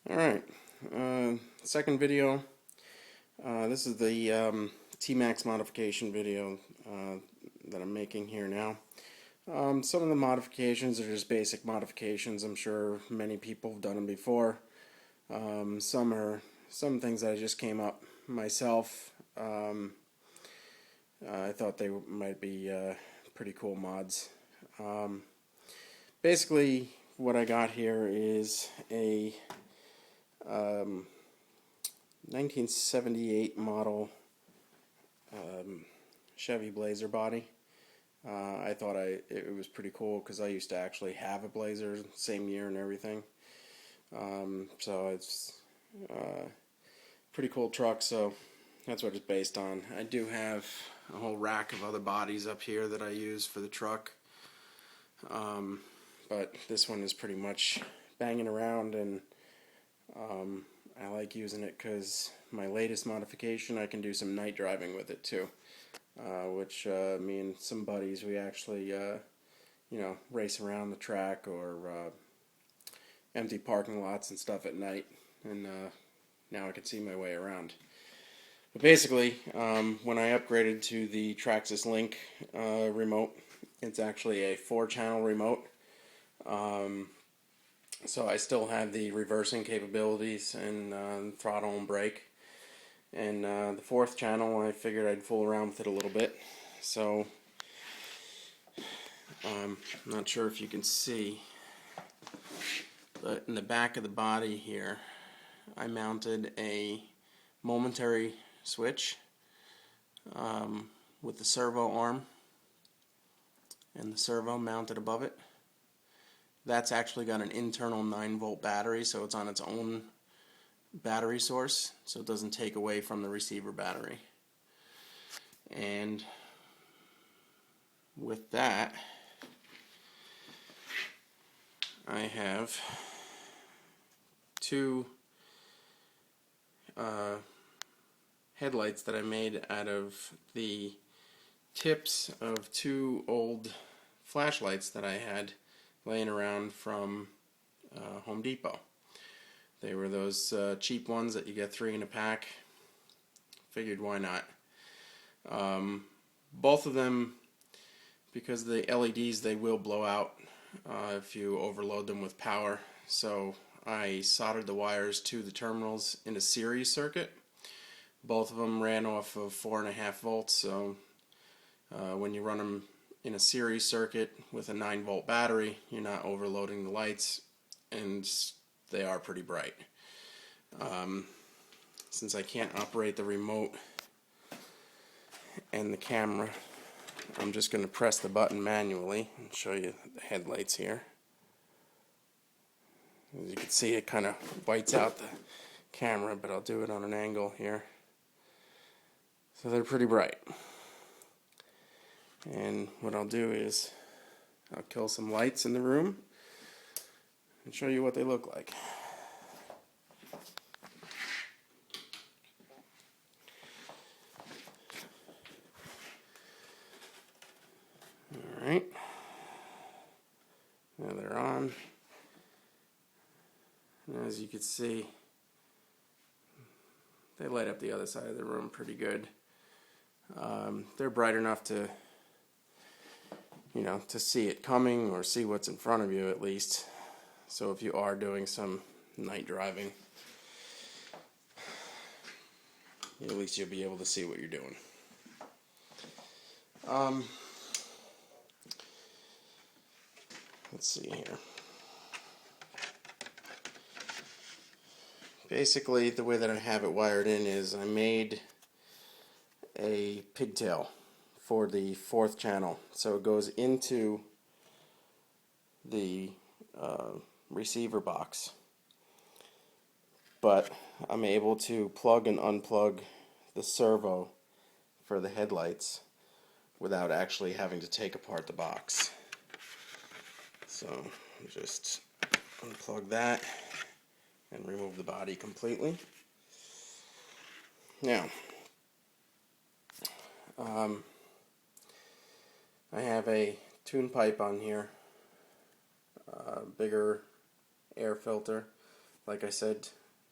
Alright, second video. This is the T-Maxx modification video that I'm making here now. Some of the modifications are just basic modifications. I'm sure many people have done them before. Some are some things that I just came up myself. I thought they might be pretty cool mods. Basically, what I got here is a 1978 model Chevy Blazer body. I thought it was pretty cool because I used to actually have a Blazer, same year and everything. So it's a pretty cool truck, so that's what it's based on. I do have a whole rack of other bodies up here that I use for the truck. But this one is pretty much banging around, and I like using it because my latest modification, I can do some night driving with it too, which me and some buddies, we actually race around the track or empty parking lots and stuff at night, and now I can see my way around. But basically, when I upgraded to the Traxxas Link remote, it's actually a 4-channel remote. So I still have the reversing capabilities and throttle and brake. And the 4th channel, I figured I'd fool around with it a little bit. So I'm not sure if you can see, but in the back of the body here, I mounted a momentary switch with the servo arm and the servo mounted above it. That's actually got an internal 9-volt battery, so it's on its own battery source, so it doesn't take away from the receiver battery. And with that, I have two headlights that I made out of the tips of 2 old flashlights that I had laying around from Home Depot. They were those cheap ones that you get 3 in a pack. Figured why not. Both of them, because the LEDs, they will blow out if you overload them with power. So I soldered the wires to the terminals in a series circuit. Both of them ran off of 4.5 volts, so when you run them in a series circuit with a 9-volt battery, you're not overloading the lights, and they are pretty bright. Since I can't operate the remote and the camera, I'm just going to press the button manually and show you the headlights here. As you can see, it kind of whites out the camera, but I'll do it on an angle here. So they're pretty bright. And what I'll do is I'll kill some lights in the room and show you what they look like. Alright. Now they're on. And as you can see, they light up the other side of the room pretty good. They're bright enough to to see it coming or see what's in front of you at least. So if you are doing some night driving, at least you'll be able to see what you're doing. Let's see here. Basically, the way that I have it wired in is I made a pigtail for the 4th channel, so it goes into the receiver box, but I'm able to plug and unplug the servo for the headlights without actually having to take apart the box. So just unplug that and remove the body completely. Now, I have a tune pipe on here, bigger air filter. like I said,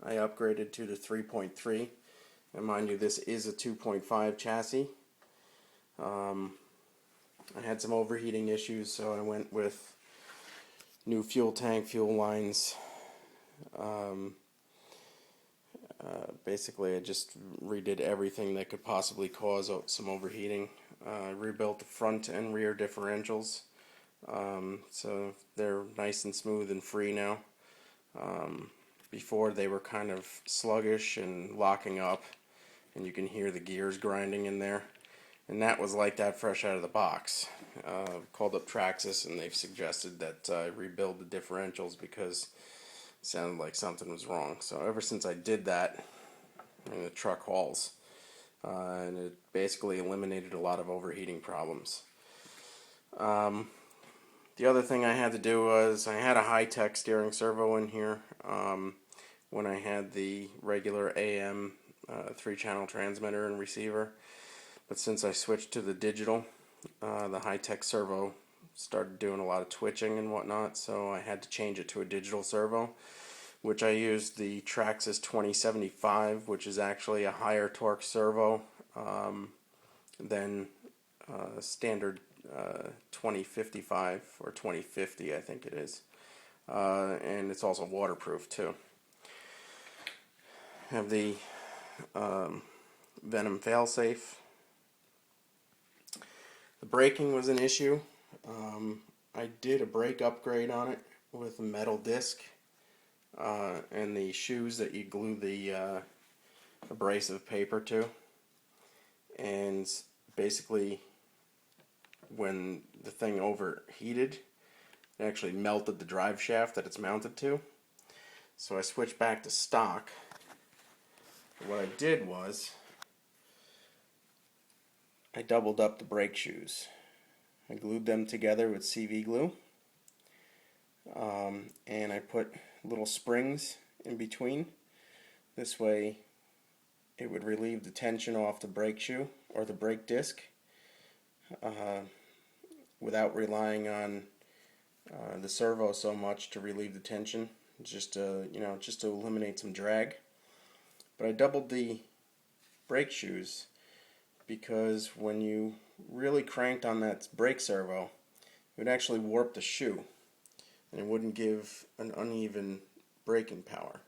I upgraded to the 3.3, and mind you, this is a 2.5 chassis. I had some overheating issues, so I went with new fuel tank, fuel lines. Basically, I just redid everything that could possibly cause some overheating. Rebuilt the front and rear differentials, so they're nice and smooth and free now. Before they were kind of sluggish and locking up, and you can hear the gears grinding in there. And that was like that fresh out of the box. Called up Traxxas, and they've suggested that I rebuild the differentials because it sounded like something was wrong. So ever since I did that, the truck hauls. And it basically eliminated a lot of overheating problems. The other thing I had to do was I had a high-tech steering servo in here when I had the regular AM 3-channel transmitter and receiver. But since I switched to the digital, the high-tech servo started doing a lot of twitching and whatnot, so I had to change it to a digital servo, which I used the Traxxas 2075, which is actually a higher torque servo than standard 2055 or 2050, I think it is. And it's also waterproof too. I have the Venom failsafe. The braking was an issue. I did a brake upgrade on it with a metal disc and the shoes that you glue the abrasive paper to. And basically, when the thing overheated, it actually melted the drive shaft that it's mounted to. So I switched back to stock. What I did was I doubled up the brake shoes. I glued them together with CV glue, and I put little springs in between. This way it would relieve the tension off the brake shoe or the brake disc without relying on the servo so much to relieve the tension, just to eliminate some drag. But I doubled the brake shoes because when you really cranked on that brake servo, it would actually warp the shoe, and it wouldn't give an uneven braking power.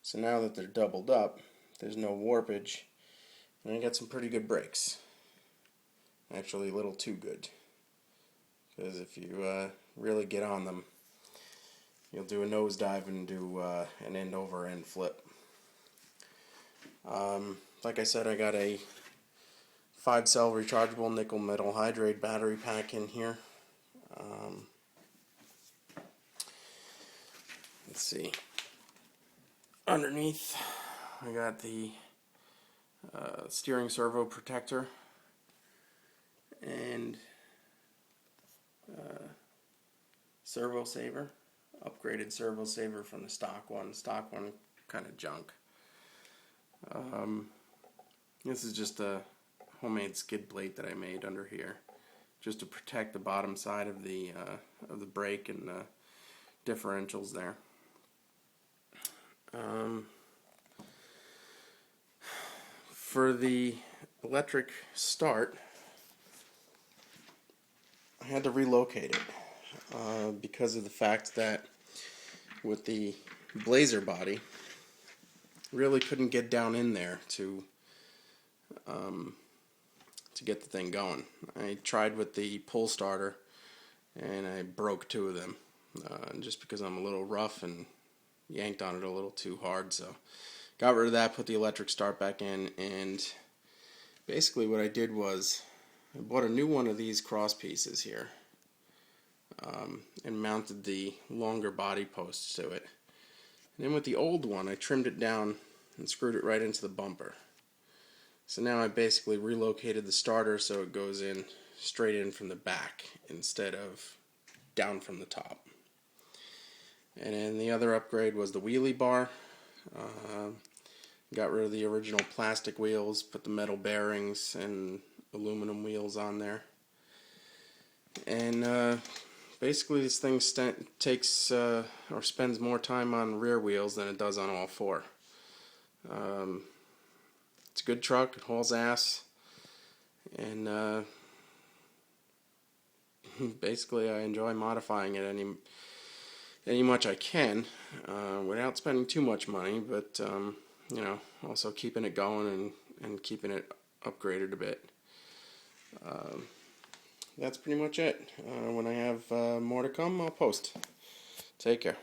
So now that they're doubled up, there's no warpage, and I got some pretty good brakes. Actually, a little too good. Because if you really get on them, you'll do a nosedive and do an end-over-end flip. Like I said, I got a 5-cell rechargeable nickel metal hydrate battery pack in here. Let's see. Underneath, I got the steering servo protector and servo saver. Upgraded servo saver from the stock one. Stock one kind of junk. This is just a homemade skid plate that I made under here, just to protect the bottom side of the brake and the differentials there. For the electric start, I had to relocate it because of the fact that with the Blazer body, really couldn't get down in there to get the thing going. I tried with the pull starter and I broke 2 of them just because I'm a little rough and yanked on it a little too hard. So got rid of that, put the electric start back in, and basically what I did was I bought a new one of these cross pieces here and mounted the longer body posts to it. And then with the old one I trimmed it down and screwed it right into the bumper. So now I basically relocated the starter so it goes in straight in from the back instead of down from the top. And then the other upgrade was the wheelie bar. Got rid of the original plastic wheels, put the metal bearings and aluminum wheels on there. And basically this thing takes or spends more time on rear wheels than it does on all four. It's a good truck, it hauls ass, and basically I enjoy modifying it any much I can without spending too much money, but you know, also keeping it going and keeping it upgraded a bit. That's pretty much it. When I have more to come, I'll post. Take care.